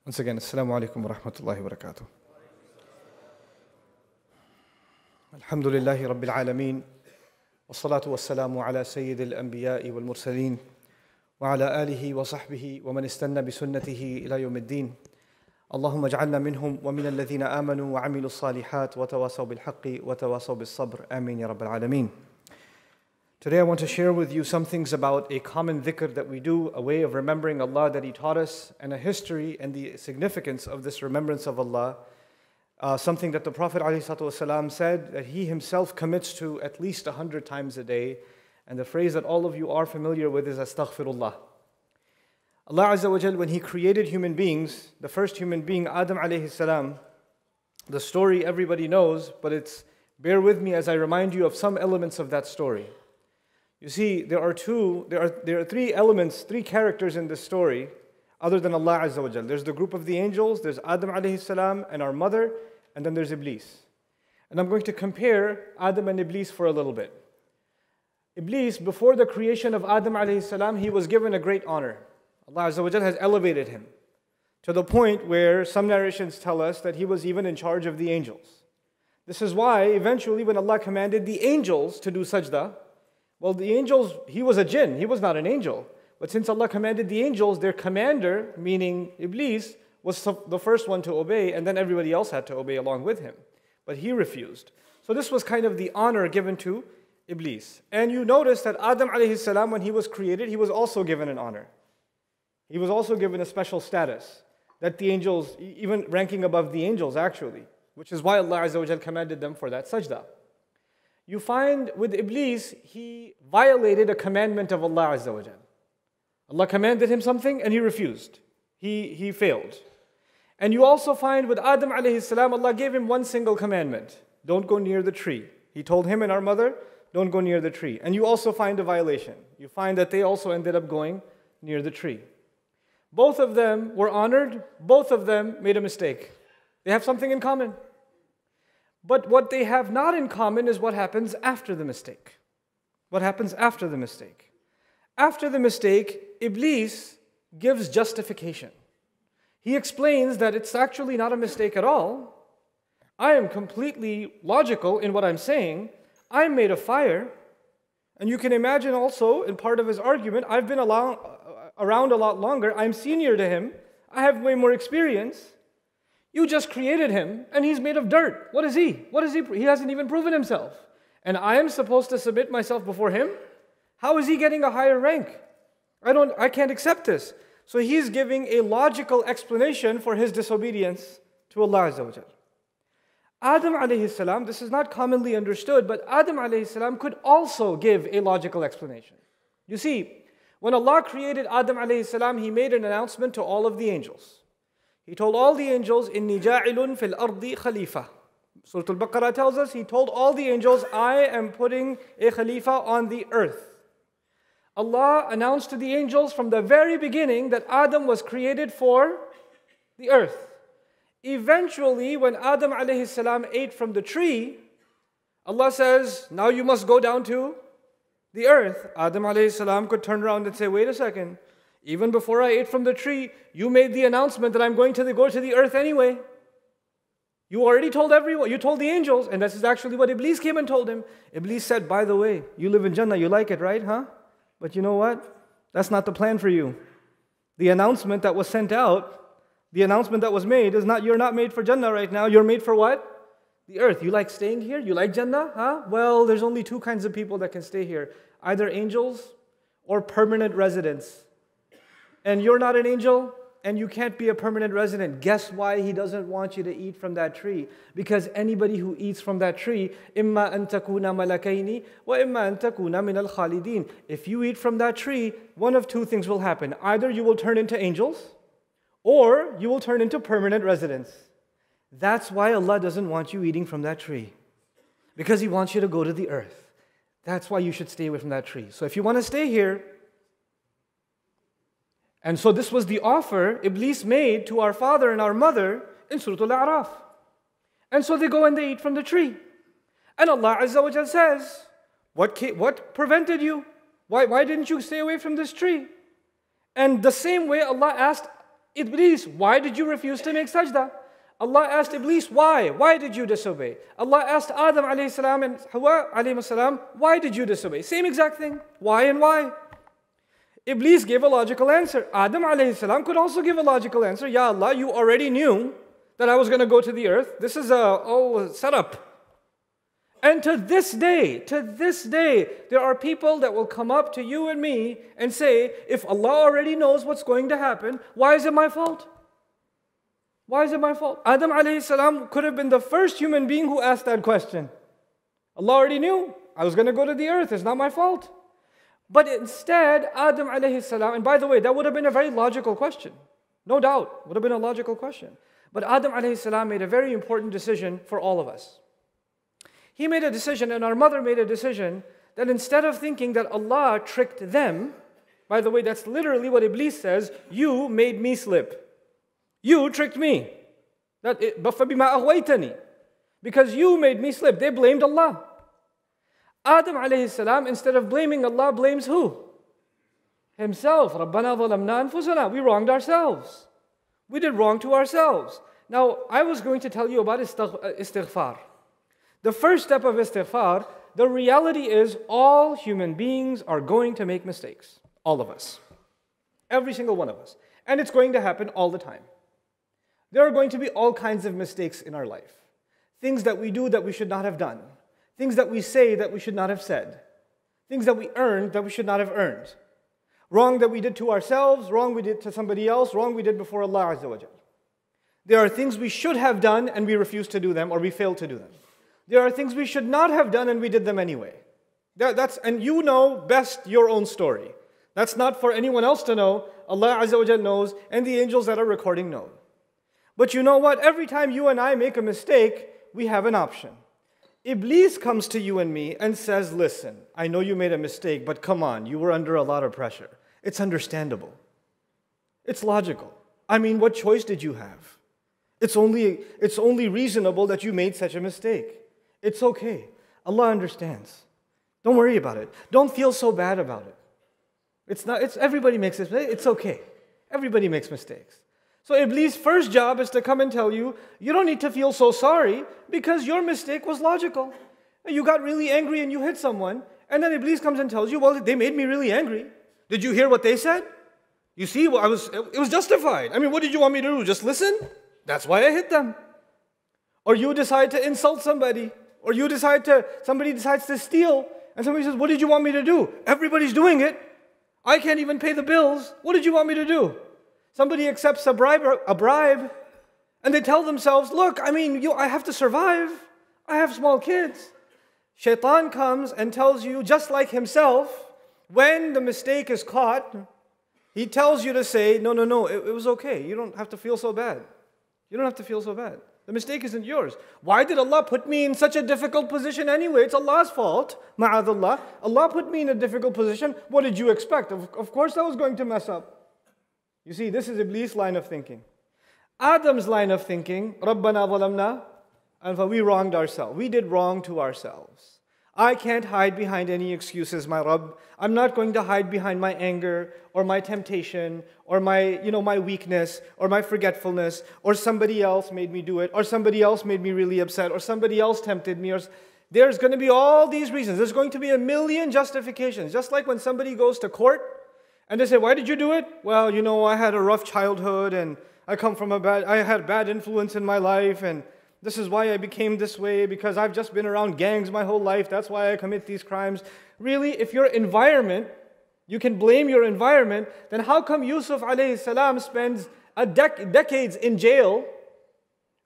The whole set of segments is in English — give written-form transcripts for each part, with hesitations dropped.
Once again, Assalamu alaikum wa rahmatullahi wa barakatuh. Alhamdulillahi Rabbil Alameen. Wassalatu wassalamu ala Sayyidil Anbiya'i wal Mursaleen. Wa ala alihi wa sahbihi wa man istanna bi sunnatihi ila yawmiddin. Allahumma ja'alna minhum wa min alladhina amanu wa amilu salihat wa tawasaw bil haqqi wa tawasaw bis sabr. Ameen ya Rabbil Alameen. Today I want to share with you some things about a common dhikr that we do, a way of remembering Allah that He taught us, and a history and the significance of this remembrance of Allah. Something that the Prophet ﷺ said that he himself commits to at least 100 times a day. And the phrase that all of you are familiar with is Astaghfirullah. Allah Azza wa Jal, when He created human beings, the first human being, Adam alayhi salam, the story everybody knows, but bear with me as I remind you of some elements of that story. You see, there are three elements, three characters in this story other than Allah Azza wa Jal. There's the group of the angels, there's Adam alayhi salam and our mother, and then there's Iblis. And I'm going to compare Adam and Iblis for a little bit. Iblis, before the creation of Adam alayhi salam, he was given a great honor. Allah Azza wa Jal has elevated him to the point where some narrations tell us that he was even in charge of the angels. This is why eventually when Allah commanded the angels to do sajda, well, the angels, he was a jinn, he was not an angel. But since Allah commanded the angels, their commander, meaning Iblis, was the first one to obey, and then everybody else had to obey along with him. But he refused. So this was kind of the honor given to Iblis. And you notice that Adam alayhi salam, when he was created, he was also given an honor. He was also given a special status, that the angels, even ranking above the angels actually, which is why Allah Azza wa Jal commanded them for that sajda. You find with Iblis, he violated a commandment of Allah Azza wa Jal. Allah commanded him something and he refused. He failed. And you also find with Adam alayhi salam, Allah gave him one single commandment. Don't go near the tree. He told him and our mother, don't go near the tree. And you also find a violation. You find that they also ended up going near the tree. Both of them were honored. Both of them made a mistake. They have something in common. But what they have not in common is what happens after the mistake. What happens after the mistake? After the mistake, Iblis gives justification. He explains that it's actually not a mistake at all. I am completely logical in what I'm saying. I'm made of fire. And you can imagine also, in part of his argument, I've been around a lot longer. I'm senior to him. I have way more experience. You just created him, and he's made of dirt. What is he? He hasn't even proven himself. And I am supposed to submit myself before him? How is he getting a higher rank? I can't accept this. So he's giving a logical explanation for his disobedience to Allah Azza wa Jal. Adam alayhi salam, this is not commonly understood, but Adam alayhi salam could also give a logical explanation. You see, when Allah created Adam alayhi salam, He made an announcement to all of the angels. He told all the angels, إِنِّي جَاعِلٌ فِي الْأَرْضِ خَلِيفَةً. Surah Al-Baqarah tells us, He told all the angels, I am putting a Khalifa on the earth. Allah announced to the angels from the very beginning that Adam was created for the earth. Eventually, when Adam alayhi salam ate from the tree, Allah says, now you must go down to the earth. Adam alayhi salam could turn around and say, wait a second. Even before I ate from the tree, you made the announcement that I'm going to go to the earth anyway. You already told everyone, you told the angels, and this is actually what Iblis came and told him. Iblis said, by the way, you live in Jannah, you like it, right? Huh? But you know what? That's not the plan for you. The announcement that was sent out, the announcement that was made is not, you're not made for Jannah right now, you're made for what? The earth. You like staying here? You like Jannah? Huh? Well, there's only two kinds of people that can stay here. Either angels or permanent residents. And you're not an angel, and you can't be a permanent resident. Guess why He doesn't want you to eat from that tree? Because anybody who eats from that tree, إِمَّا أَن تَكُونَ مَلَكَيْنِ وَإِمَّا أَن تَكُونَ مِنَ الْخَالِدِينَ. If you eat from that tree, one of two things will happen. Either you will turn into angels, or you will turn into permanent residents. That's why Allah doesn't want you eating from that tree. Because He wants you to go to the earth. That's why you should stay away from that tree. So if you want to stay here, and so this was the offer Iblis made to our father and our mother in Surah Al-A'raf. And so they go and they eat from the tree. And Allah Azza wa Jal says, what prevented you? Why didn't you stay away from this tree? And the same way Allah asked Iblis, why did you refuse to make sajda? Allah asked Iblis, why? Why did you disobey? Allah asked Adam alayhi salam and Hawa alayhi salam, why did you disobey? Same exact thing. Why and why? Iblis gave a logical answer. Adam alayhi salam could also give a logical answer. Ya Allah, you already knew that I was going to go to the earth. This is a setup. And to this day, there are people that will come up to you and me and say, if Allah already knows what's going to happen, why is it my fault? Why is it my fault? Adam alayhi salam could have been the first human being who asked that question. Allah already knew I was going to go to the earth. It's not my fault. But instead, Adam alayhi salam, and by the way, that would have been a very logical question. No doubt, would have been a logical question. But Adam alayhi salam made a very important decision for all of us. He made a decision, and our mother made a decision, that instead of thinking that Allah tricked them, by the way, that's literally what Iblis says, you made me slip. You tricked me. Because you made me slip. They blamed Allah. Adam alayhi salam, instead of blaming Allah, blames who? Himself. رَبَّنَا ظَلَمْنَا أَنفُسَنَا. We wronged ourselves. We did wrong to ourselves. Now, I was going to tell you about istighfar. The first step of istighfar, the reality is all human beings are going to make mistakes. All of us. Every single one of us. And it's going to happen all the time. There are going to be all kinds of mistakes in our life. Things that we do that we should not have done. Things that we say that we should not have said. Things that we earned that we should not have earned. Wrong that we did to ourselves, wrong we did to somebody else, wrong we did before Allah Azza wa Jal. There are things we should have done and we refused to do them or we failed to do them. There are things we should not have done and we did them anyway. And you know best your own story. That's not for anyone else to know. Allah Azza wa Jal knows and the angels that are recording know. But you know what? Every time you and I make a mistake, we have an option. Iblis comes to you and me and says, listen, I know you made a mistake, but come on, you were under a lot of pressure. It's understandable. It's logical. I mean, what choice did you have? It's only reasonable that you made such a mistake. It's okay. Allah understands. Don't worry about it. Don't feel so bad about it. Everybody makes mistakes. It's okay. Everybody makes mistakes. So Iblis' first job is to come and tell you, you don't need to feel so sorry because your mistake was logical. You got really angry and you hit someone, and then Iblis comes and tells you, well, they made me really angry. Did you hear what they said? You see, it was justified. I mean, what did you want me to do? Just listen? That's why I hit them. Or you decide to insult somebody, or somebody decides to steal, and somebody says, what did you want me to do? Everybody's doing it. I can't even pay the bills. What did you want me to do? Somebody accepts a bribe, and they tell themselves, look, I mean, I have to survive. I have small kids. Shaitan comes and tells you, just like himself, when the mistake is caught, he tells you to say, no, it was okay. You don't have to feel so bad. You don't have to feel so bad. The mistake isn't yours. Why did Allah put me in such a difficult position anyway? It's Allah's fault. Ma'adallah. Allah put me in a difficult position. What did you expect? Of course I was going to mess up. You see, this is Iblis' line of thinking. Adam's line of thinking, رَبَّنَا ظَلَمْنَا, and we wronged ourselves. We did wrong to ourselves. I can't hide behind any excuses, my Rabb. I'm not going to hide behind my anger or my temptation or my weakness or my forgetfulness or somebody else made me do it or somebody else made me really upset or somebody else tempted me. There's going to be all these reasons. There's going to be a million justifications. Just like when somebody goes to court and they say, why did you do it? Well, I had a rough childhood and I had bad influence in my life and this is why I became this way because I've just been around gangs my whole life. That's why I commit these crimes. Really, if your environment, you can blame your environment, then how come Yusuf alayhi salam spends decades in jail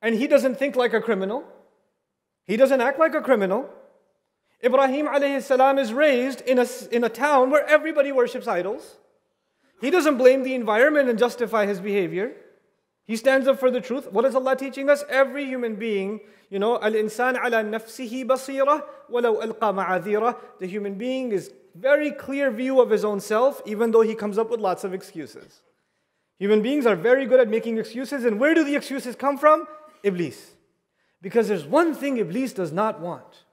and he doesn't think like a criminal? He doesn't act like a criminal. Ibrahim alayhi salam is raised in a town where everybody worships idols. He doesn't blame the environment and justify his behavior. He stands up for the truth. What is Allah teaching us? Every human being, al-insan ala nafsihi basira walau alqa ma'adhira. The human being is very clear view of his own self, even though he comes up with lots of excuses. Human beings are very good at making excuses, and where do the excuses come from? Iblis. Because there's one thing Iblis does not want.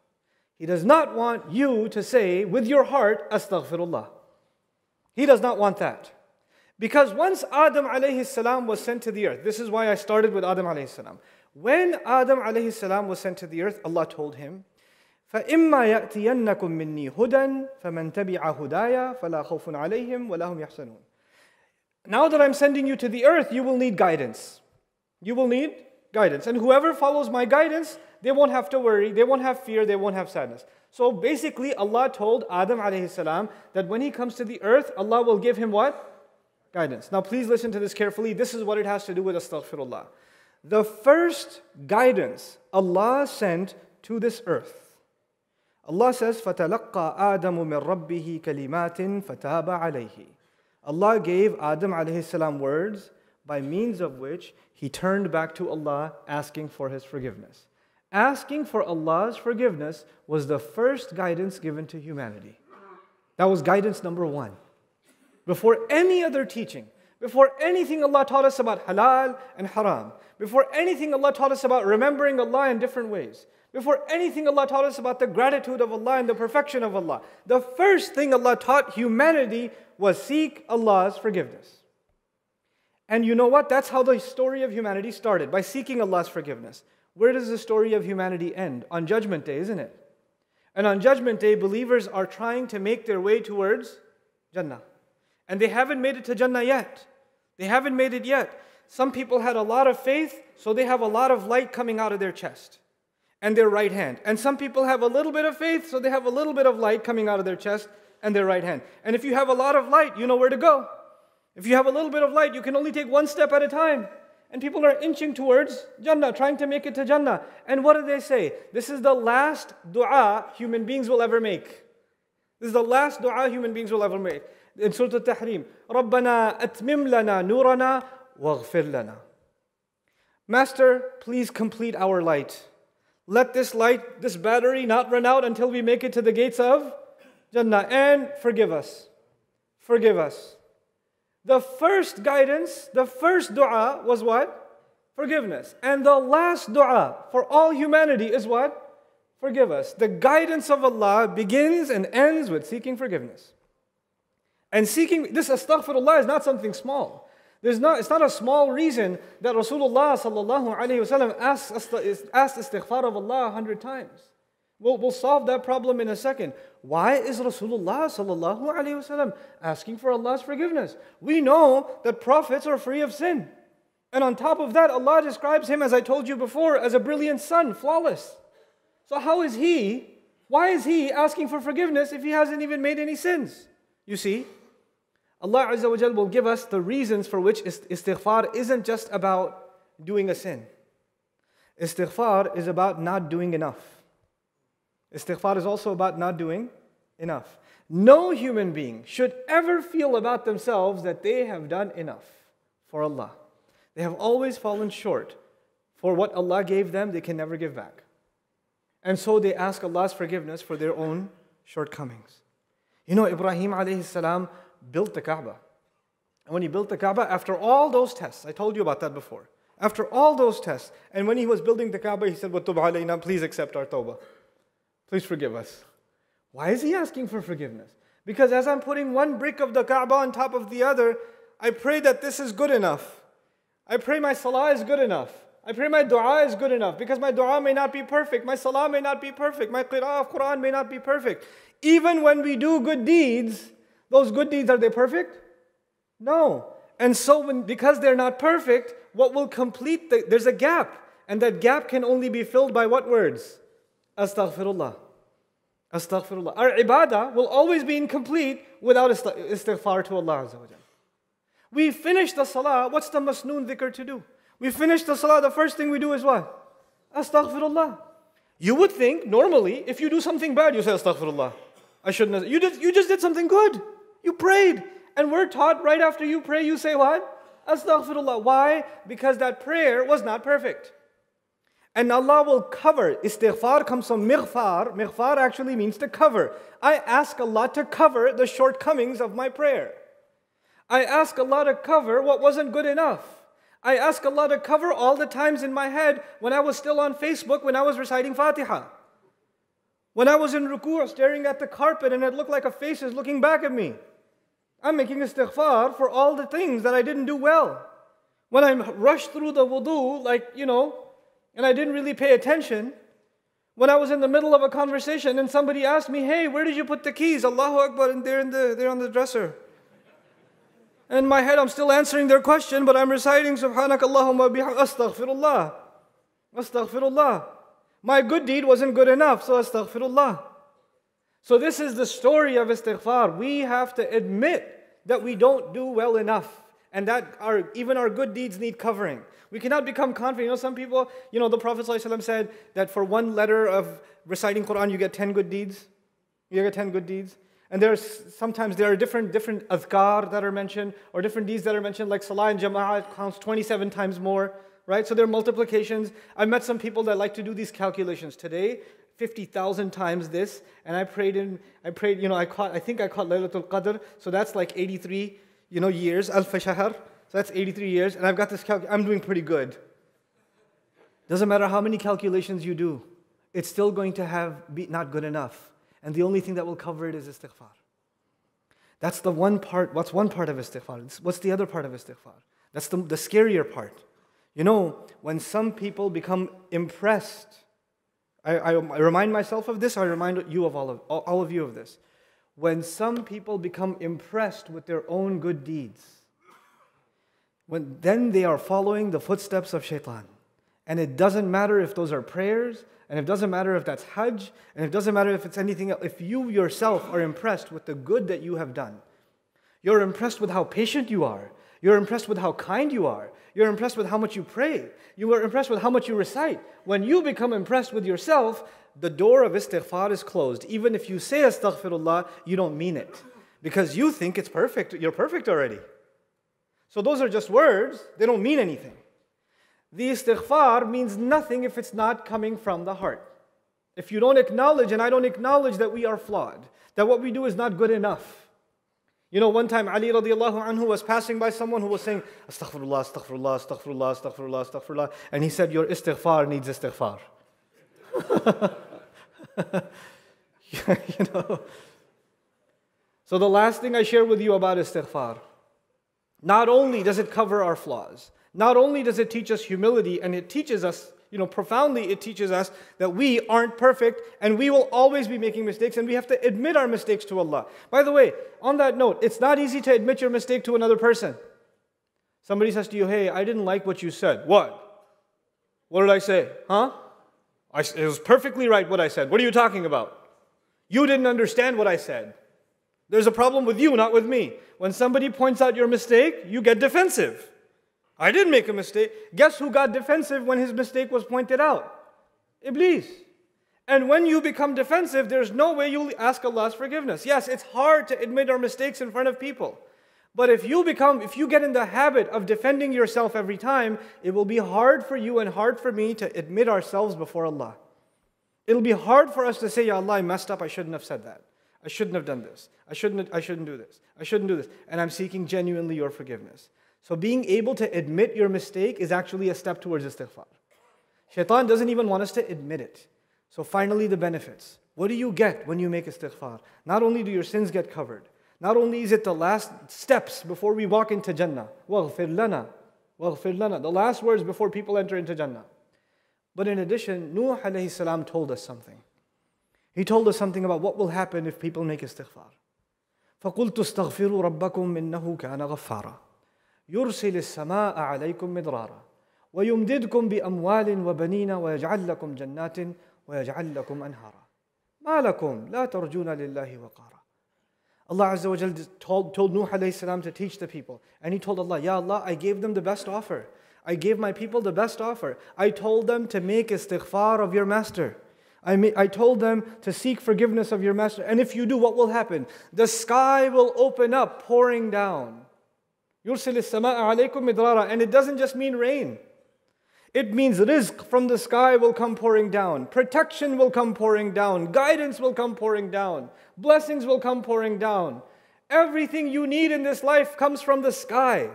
He does not want you to say with your heart, Astaghfirullah. He does not want that. Because once Adam alayhi salam was sent to the earth, this is why I started with Adam alayhi salam. When Adam alayhi salam was sent to the earth, Allah told him, فَإِمَّا يَأْتِيَنَّكُم مِّنِّي هُدًى فَمَن تَبِعَ هُدَايَ فَلَا خَوْفٌ عَلَيْهِمْ وَلَا هُمْ يَحْزَنُونَ. Now that I'm sending you to the earth, you will need guidance. You will need guidance. And whoever follows my guidance, they won't have to worry, they won't have fear, they won't have sadness. So basically, Allah told Adam alayhi salam that when he comes to the earth, Allah will give him what? Guidance. Now please listen to this carefully. This is what it has to do with astaghfirullah. The first guidance Allah sent to this earth. Allah says, فَتَلَقَّى آدَمُ مِنْ رَبِّهِ كَلِمَاتٍ فَتَابَ عَلَيْهِ. Allah gave Adam alayhi salam words by means of which he turned back to Allah asking for his forgiveness. Asking for Allah's forgiveness was the first guidance given to humanity. That was guidance number one. Before any other teaching, before anything Allah taught us about halal and haram, before anything Allah taught us about remembering Allah in different ways, before anything Allah taught us about the gratitude of Allah and the perfection of Allah, the first thing Allah taught humanity was seek Allah's forgiveness. And you know what? That's how the story of humanity started, by seeking Allah's forgiveness. Where does the story of humanity end? On Judgment Day, isn't it? And on Judgment Day, believers are trying to make their way towards Jannah. And they haven't made it to Jannah yet. They haven't made it yet. Some people had a lot of faith, so they have a lot of light coming out of their chest and their right hand. And some people have a little bit of faith, so they have a little bit of light coming out of their chest and their right hand. And if you have a lot of light, you know where to go. If you have a little bit of light, you can only take one step at a time. And people are inching towards Jannah, trying to make it to Jannah. And what do they say? This is the last dua human beings will ever make. This is the last dua human beings will ever make. In Surah Al-Tahrim, رَبَّنَا أَتْمِمْ لَنَا نُورَنَا وَاغْفِرْ لَنَا. Master, please complete our light. Let this light, this battery not run out until we make it to the gates of Jannah. And forgive us. Forgive us. The first guidance, the first dua was what? Forgiveness. And the last dua for all humanity is what? Forgive us. The guidance of Allah begins and ends with seeking forgiveness. And seeking, this astaghfirullah is not something small. It's not a small reason that Rasulullah sallallahu alayhi wasallam asked istighfar of Allah 100 times. We'll solve that problem in a second. Why is Rasulullah sallallahu alayhi wasallam asking for Allah's forgiveness? We know that prophets are free of sin. And on top of that, Allah describes him, as I told you before, as a brilliant sun, flawless. So why is he asking for forgiveness if he hasn't even made any sins? You see, Allah Azza wa Jal will give us the reasons for which istighfar isn't just about doing a sin. Istighfar is about not doing enough. Istighfar is also about not doing enough. No human being should ever feel about themselves that they have done enough for Allah. They have always fallen short. For what Allah gave them, they can never give back. And so they ask Allah's forgiveness for their own shortcomings. You know, Ibrahim alayhi salam built the Kaaba. And when he built the Kaaba, after all those tests, I told you about that before. After all those tests, and when he was building the Kaaba, he said, وَتُبْ عَلَيْنَا, please accept our tawbah. Please forgive us. Why is he asking for forgiveness? Because as I'm putting one brick of the Kaaba on top of the other, I pray that this is good enough. I pray my salah is good enough. I pray my dua is good enough, because my dua may not be perfect, my salah may not be perfect, my qira'ah of Quran may not be perfect. Even when we do good deeds, those good deeds, are they perfect? No. And so because they're not perfect, what will complete there's a gap. And that gap can only be filled by what words? Astaghfirullah. Astaghfirullah. Our ibadah will always be incomplete without istighfar to Allah Azza wa Jalla. We finish the salah, what's the masnoon dhikr to do? We finish the salah, the first thing we do is what? Astaghfirullah. You would think, normally, if you do something bad, you say astaghfirullah. I shouldn't have. You just did something good. You prayed. And we're taught right after you pray, you say what? Astaghfirullah. Why? Because that prayer was not perfect. And Allah will cover. Istighfar comes from mighfar. Mighfar actually means to cover. I ask Allah to cover the shortcomings of my prayer. I ask Allah to cover what wasn't good enough. I ask Allah to cover all the times in my head when I was still on Facebook, when I was reciting Fatiha. When I was in ruku' staring at the carpet and it looked like a face is looking back at me. I'm making istighfar for all the things that I didn't do well. When I rushed through the wudu, and I didn't really pay attention, when I was in the middle of a conversation and somebody asked me, hey, where did you put the keys? Allahu Akbar, and they're on the dresser. And in my head, I'm still answering their question, but I'm reciting Subhanak Allahumma astaghfirullah. Astaghfirullah. My good deed wasn't good enough, so astaghfirullah. So this is the story of istighfar. We have to admit that we don't do well enough, and that even our good deeds need covering. We cannot become confident. Some people, the Prophet ﷺ said that for one letter of reciting Quran, you get 10 good deeds. You get 10 good deeds. And sometimes there are different adhkar that are mentioned, or different deeds that are mentioned, like salah and jama'ah counts 27 times more, right? So there are multiplications. I've met some people that like to do these calculations. Today, 50,000 times this, and I think I caught Laylatul Qadr, so that's like 83, years, Alf Shahr, so that's 83 years, and I've got this I'm doing pretty good. Doesn't matter how many calculations you do, it's still going to be not good enough. And the only thing that will cover it is istighfar. That's the one part. What's one part of istighfar? What's the other part of istighfar? That's the scarier part. When some people become impressed, I remind myself of this, I remind you of all of you of this. When some people become impressed with their own good deeds, then they are following the footsteps of shaitan. And it doesn't matter if those are prayers, and it doesn't matter if that's hajj, and it doesn't matter if it's anything else. If you yourself are impressed with the good that you have done, you're impressed with how patient you are, you're impressed with how kind you are, you're impressed with how much you pray, you are impressed with how much you recite. When you become impressed with yourself, the door of istighfar is closed. Even if you say astaghfirullah, you don't mean it, because you think it's perfect, you're perfect already. So those are just words, they don't mean anything. The istighfar means nothing if it's not coming from the heart. If you don't acknowledge, and I don't acknowledge that we are flawed, that what we do is not good enough. One time Ali radiallahu anhu was passing by someone who was saying, astaghfirullah, astaghfirullah, astaghfirullah, astaghfirullah, astaghfirullah, and he said, your istighfar needs istighfar. So the last thing I share with you about istighfar, not only does it cover our flaws, not only does it teach us humility, and it teaches us, profoundly it teaches us that we aren't perfect and we will always be making mistakes, and we have to admit our mistakes to Allah. By the way, on that note, it's not easy to admit your mistake to another person. Somebody says to you, hey, I didn't like what you said. What? What did I say? Huh? It was perfectly right what I said. What are you talking about? You didn't understand what I said. There's a problem with you, not with me. When somebody points out your mistake, you get defensive. I didn't make a mistake. Guess who got defensive when his mistake was pointed out? Iblis. And when you become defensive, there's no way you'll ask Allah's forgiveness. Yes, it's hard to admit our mistakes in front of people. But if you get in the habit of defending yourself every time, it will be hard for you and hard for me to admit ourselves before Allah. It'll be hard for us to say, Ya Allah, I messed up, I shouldn't have said that. I shouldn't have done this. I shouldn't do this. I shouldn't do this. And I'm seeking genuinely your forgiveness. So being able to admit your mistake is actually a step towards istighfar. Shaitan doesn't even want us to admit it. So finally, the benefits. What do you get when you make istighfar? Not only do your sins get covered, not only is it the last steps before we walk into Jannah, وَاغْفِرْ لَنَا, وَاغْفِرْ لَنَا, the last words before people enter into Jannah. But in addition, Nuh alayhi salam told us something. He told us something about what will happen if people make istighfar. فَقُلْتُ اسْتَغْفِرُوا رَبَّكُمْ إِنَّهُ كَانَ غَفَّارًا يُرْسِلِ السَّمَاءَ عَلَيْكُمْ مِدْرَارًا وَيُمْدِدْكُمْ بِأَمْوَالٍ وَبَنِينَ وَيَجْعَلْ لَكُمْ جَنَّاتٍ وَيَجْعَلْ لَكُمْ أَنْهَارًا مَا لَكُمْ لَا تَرْجُونَ لِلَّهِ وَقَارًا. Allah Azza wa Jal told Nuh alayhi salam to teach the people. And he told Allah, Ya Allah, I gave them the best offer. I gave my people the best offer. I told them to make istighfar of your master. I told them to seek forgiveness of your master. And if you do, what will happen? The sky will open up, pouring down. يُرْسِلِ السَّمَاءَ عَلَيْكُمْ مِدْرَارًا. And it doesn't just mean rain. It means rizq from the sky will come pouring down. Protection will come pouring down. Guidance will come pouring down. Blessings will come pouring down. Everything you need in this life comes from the sky.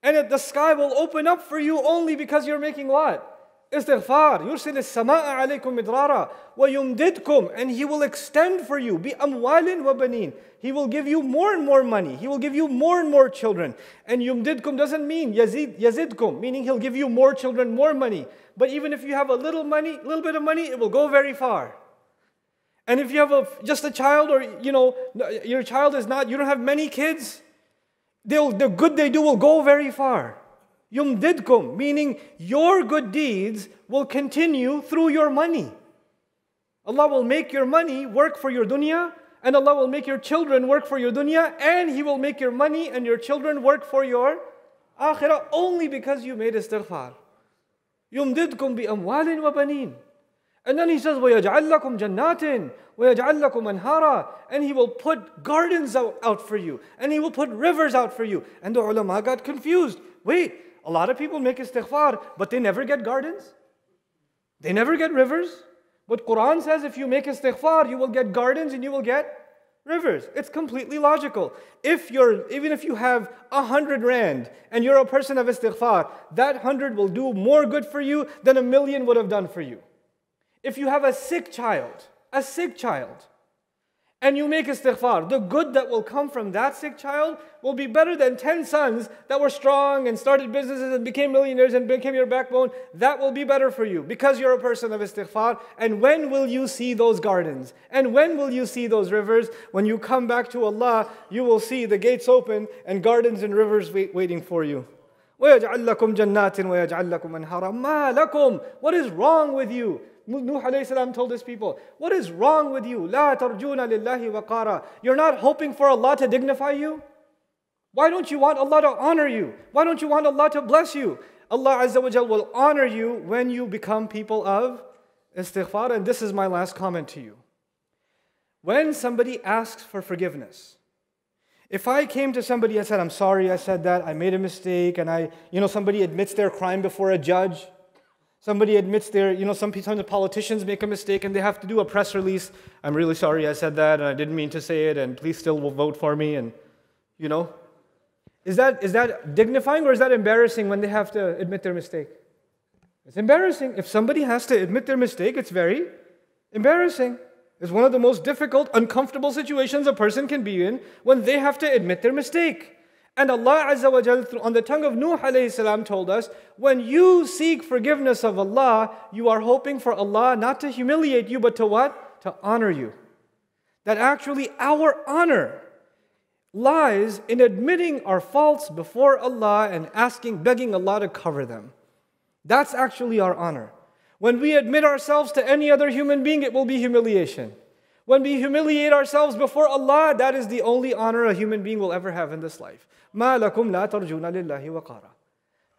And the sky will open up for you only because you're making what? Istighfar. يُرْسِلِ السَّمَاءَ عَلَيْكُمْ مِدْرَارًا وَيُمْدِدْكُمْ. And He will extend for you. بِأَمْوَالٍ وَبَنِينَ. He will give you more and more money. He will give you more and more children. And yumdidkum doesn't mean yazidkum, meaning He'll give you more children, more money. But even if you have a little bit of money, it will go very far. And if you have just a child, or your child is not, you don't have many kids, the good they do will go very far. Yumdidkum, meaning your good deeds will continue through your money. Allah will make your money work for your dunya, and Allah will make your children work for your dunya, and He will make your money and your children work for your akhirah, only because you made istighfar. Yumdidkum bi amwalin wa banin. And then He says, وَيَجْعَلْ لَكُمْ جَنَّاتٍ وَيَجْعَلْ لَكُمْ أَنْهَارًا. And He will put gardens out for you, and He will put rivers out for you. And the ulama got confused. Wait, a lot of people make istighfar, but they never get gardens? They never get rivers? But Quran says if you make istighfar, you will get gardens and you will get rivers. It's completely logical. Even if you have 100 rand and you're a person of istighfar, that 100 will do more good for you than 1,000,000 would have done for you. If you have a sick child, and you make istighfar, the good that will come from that sick child will be better than 10 sons that were strong and started businesses and became millionaires and became your backbone. That will be better for you because you're a person of istighfar. And when will you see those gardens? And when will you see those rivers? When you come back to Allah, you will see the gates open and gardens and rivers waiting for you. وَيَجْعَلْ لَكُمْ جَنَّاتٍ وَيَجْعَلْ لَكُمْ أَنْهَارًا مَا لَكُمْ. What is wrong with you? Nuh alayhi salam told his people, what is wrong with you? لَا تَرْجُونَ لِلَّهِ وَقَارًا. You're not hoping for Allah to dignify you? Why don't you want Allah to honor you? Why don't you want Allah to bless you? Allah Azza wa Jal will honor you when you become people of istighfar. And this is my last comment to you. When somebody asks for forgiveness, if I came to somebody and said, I'm sorry I said that, I made a mistake, and somebody admits their crime before a judge, somebody admits sometimes the politicians make a mistake and they have to do a press release. I'm really sorry I said that and I didn't mean to say it and please still vote for me. And is that dignifying or is that embarrassing when they have to admit their mistake? It's embarrassing. If somebody has to admit their mistake, it's very embarrassing. It's one of the most difficult, uncomfortable situations a person can be in when they have to admit their mistake. And Allah Azza wa Jal, on the tongue of Nuh alayhi salam, told us, when you seek forgiveness of Allah, you are hoping for Allah not to humiliate you, but to what? To honor you. That actually our honor lies in admitting our faults before Allah and begging Allah to cover them. That's actually our honor. When we admit ourselves to any other human being, it will be humiliation. When we humiliate ourselves before Allah, that is the only honor a human being will ever have in this life. مَا لَكُمْ لَا تَرْجُونَ لِلَّهِ وَقَارًا.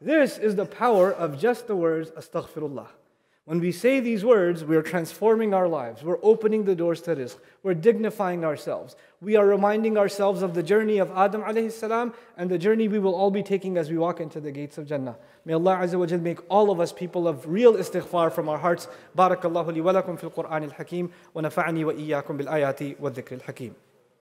This is the power of just the words astaghfirullah. When we say these words, we are transforming our lives. We're opening the doors to rizq. We're dignifying ourselves. We are reminding ourselves of the journey of Adam alayhi salam and the journey we will all be taking as we walk into the gates of Jannah. May Allah Azza wa Jal make all of us people of real istighfar from our hearts. Barakallahu li wa lakum fil Qur'an al-Hakim wa nafa'ani wa iyyakum bil ayati wa dhikr al-Hakim.